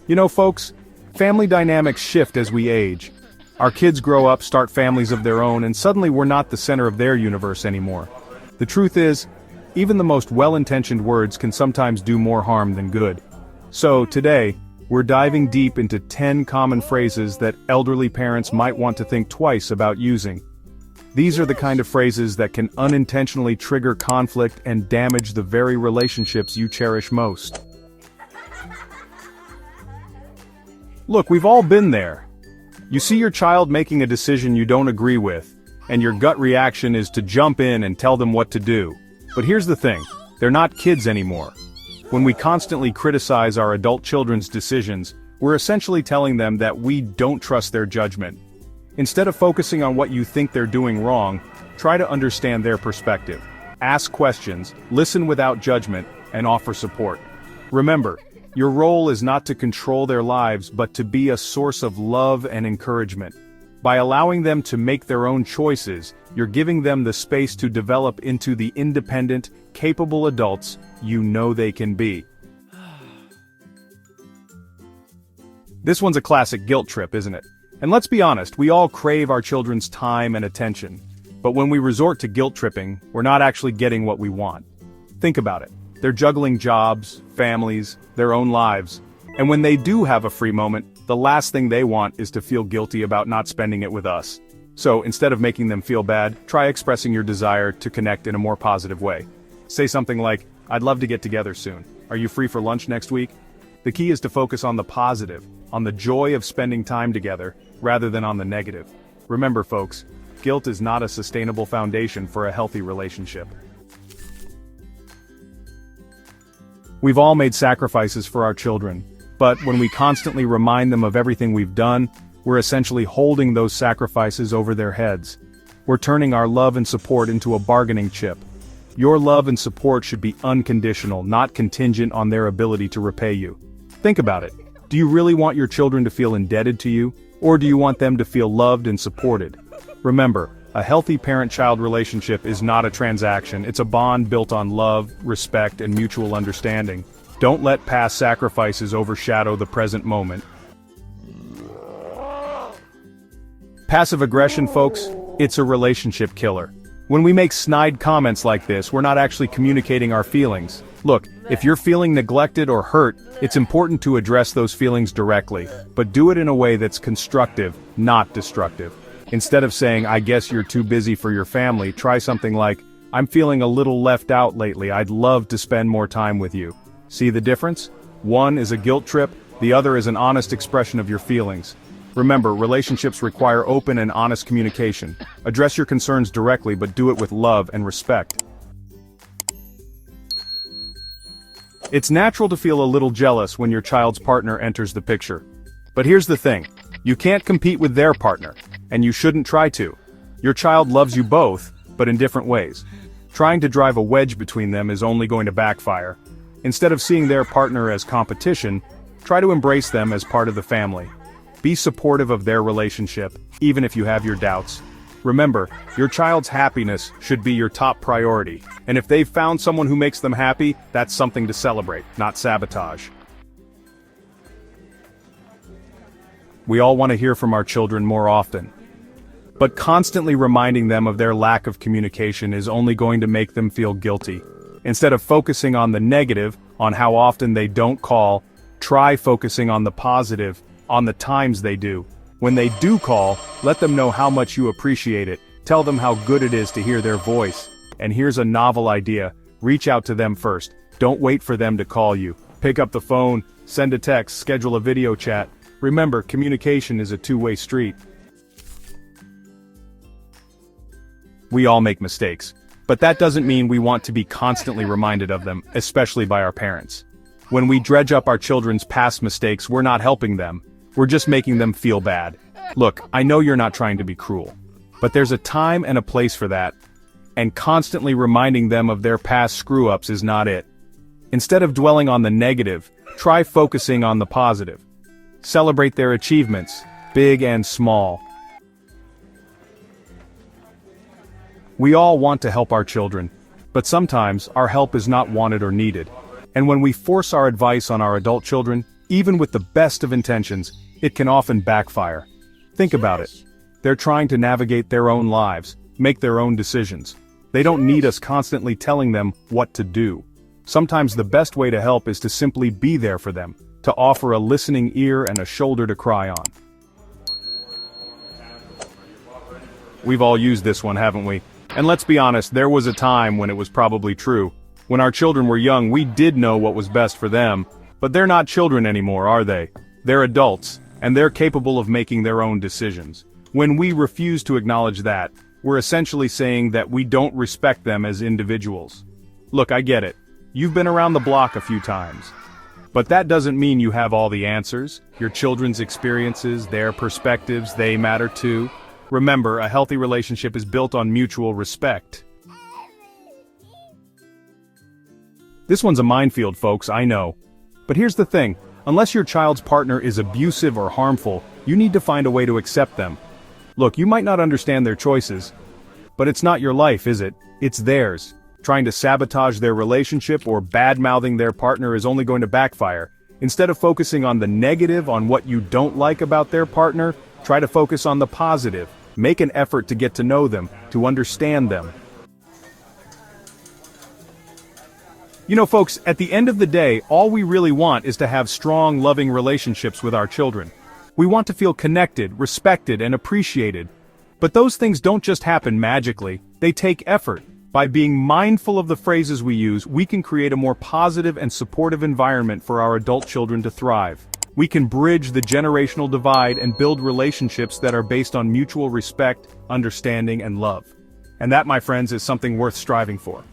You know, folks, family dynamics shift as we age. Our kids grow up, start families of their own, and suddenly we're not the center of their universe anymore. The truth is, even the most well-intentioned words can sometimes do more harm than good. So, today, we're diving deep into 10 common phrases that elderly parents might want to think twice about using. These are the kind of phrases that can unintentionally trigger conflict and damage the very relationships you cherish most. Look, we've all been there. You see your child making a decision you don't agree with, and your gut reaction is to jump in and tell them what to do. But here's the thing, they're not kids anymore. When we constantly criticize our adult children's decisions, we're essentially telling them that we don't trust their judgment. Instead of focusing on what you think they're doing wrong, try to understand their perspective. Ask questions, listen without judgment, and offer support. Remember, your role is not to control their lives but to be a source of love and encouragement. By allowing them to make their own choices, you're giving them the space to develop into the independent, capable adults you know they can be. This one's a classic guilt trip, isn't it? And let's be honest, we all crave our children's time and attention. But when we resort to guilt tripping, we're not actually getting what we want. Think about it. They're juggling jobs, families, their own lives. And when they do have a free moment, the last thing they want is to feel guilty about not spending it with us. So instead of making them feel bad, try expressing your desire to connect in a more positive way. Say something like, "I'd love to get together soon. Are you free for lunch next week?" The key is to focus on the positive, on the joy of spending time together, rather than on the negative. Remember, folks, guilt is not a sustainable foundation for a healthy relationship. We've all made sacrifices for our children, but when we constantly remind them of everything we've done, we're essentially holding those sacrifices over their heads. We're turning our love and support into a bargaining chip. Your love and support should be unconditional, not contingent on their ability to repay you. Think about it. Do you really want your children to feel indebted to you, or do you want them to feel loved and supported? Remember, a healthy parent-child relationship is not a transaction, it's a bond built on love, respect, and mutual understanding. Don't let past sacrifices overshadow the present moment. Passive aggression, folks, it's a relationship killer. When we make snide comments like this, we're not actually communicating our feelings. Look, if you're feeling neglected or hurt, it's important to address those feelings directly, but do it in a way that's constructive, not destructive. Instead of saying, "I guess you're too busy for your family," try something like, "I'm feeling a little left out lately, I'd love to spend more time with you." See the difference? One is a guilt trip, the other is an honest expression of your feelings. Remember, relationships require open and honest communication. Address your concerns directly, but do it with love and respect. It's natural to feel a little jealous when your child's partner enters the picture. But here's the thing, you can't compete with their partner, and you shouldn't try to. Your child loves you both, but in different ways. Trying to drive a wedge between them is only going to backfire. Instead of seeing their partner as competition, try to embrace them as part of the family. Be supportive of their relationship, even if you have your doubts. Remember, your child's happiness should be your top priority, and if they've found someone who makes them happy, that's something to celebrate, not sabotage. We all want to hear from our children more often. But constantly reminding them of their lack of communication is only going to make them feel guilty. Instead of focusing on the negative, on how often they don't call, try focusing on the positive, on the times they do. When they do call, let them know how much you appreciate it. Tell them how good it is to hear their voice. And here's a novel idea. Reach out to them first. Don't wait for them to call you. Pick up the phone, send a text, schedule a video chat. Remember, communication is a two-way street. We all make mistakes, but that doesn't mean we want to be constantly reminded of them, especially by our parents. When we dredge up our children's past mistakes, we're not helping them. We're just making them feel bad. Look, I know you're not trying to be cruel, but there's a time and a place for that, and constantly reminding them of their past screw-ups is not it. Instead of dwelling on the negative, try focusing on the positive. Celebrate their achievements, big and small. We all want to help our children, but sometimes our help is not wanted or needed. And when we force our advice on our adult children, Even with the best of intentions, it can often backfire. Think about it. They're trying to navigate their own lives, make their own decisions. They don't need us constantly telling them what to do. Sometimes the best way to help is to simply be there for them, to offer a listening ear and a shoulder to cry on. We've all used this one, haven't we? And let's be honest, there was a time when it was probably true. When our children were young, we did know what was best for them, but they're not children anymore, are they? They're adults, and they're capable of making their own decisions. When we refuse to acknowledge that, we're essentially saying that we don't respect them as individuals. Look, I get it. You've been around the block a few times. But that doesn't mean you have all the answers. Your children's experiences, their perspectives, they matter too. Remember, a healthy relationship is built on mutual respect. This one's a minefield, folks, I know. But here's the thing, unless your child's partner is abusive or harmful, you need to find a way to accept them. Look, you might not understand their choices, but it's not your life, is it? It's theirs. Trying to sabotage their relationship or bad-mouthing their partner is only going to backfire. Instead of focusing on the negative, on what you don't like about their partner, try to focus on the positive. Make an effort to get to know them, to understand them. You know, folks, at the end of the day, all we really want is to have strong, loving relationships with our children. We want to feel connected, respected, and appreciated. But those things don't just happen magically, they take effort. By being mindful of the phrases we use, we can create a more positive and supportive environment for our adult children to thrive. We can bridge the generational divide and build relationships that are based on mutual respect, understanding, and love. And that, my friends, is something worth striving for.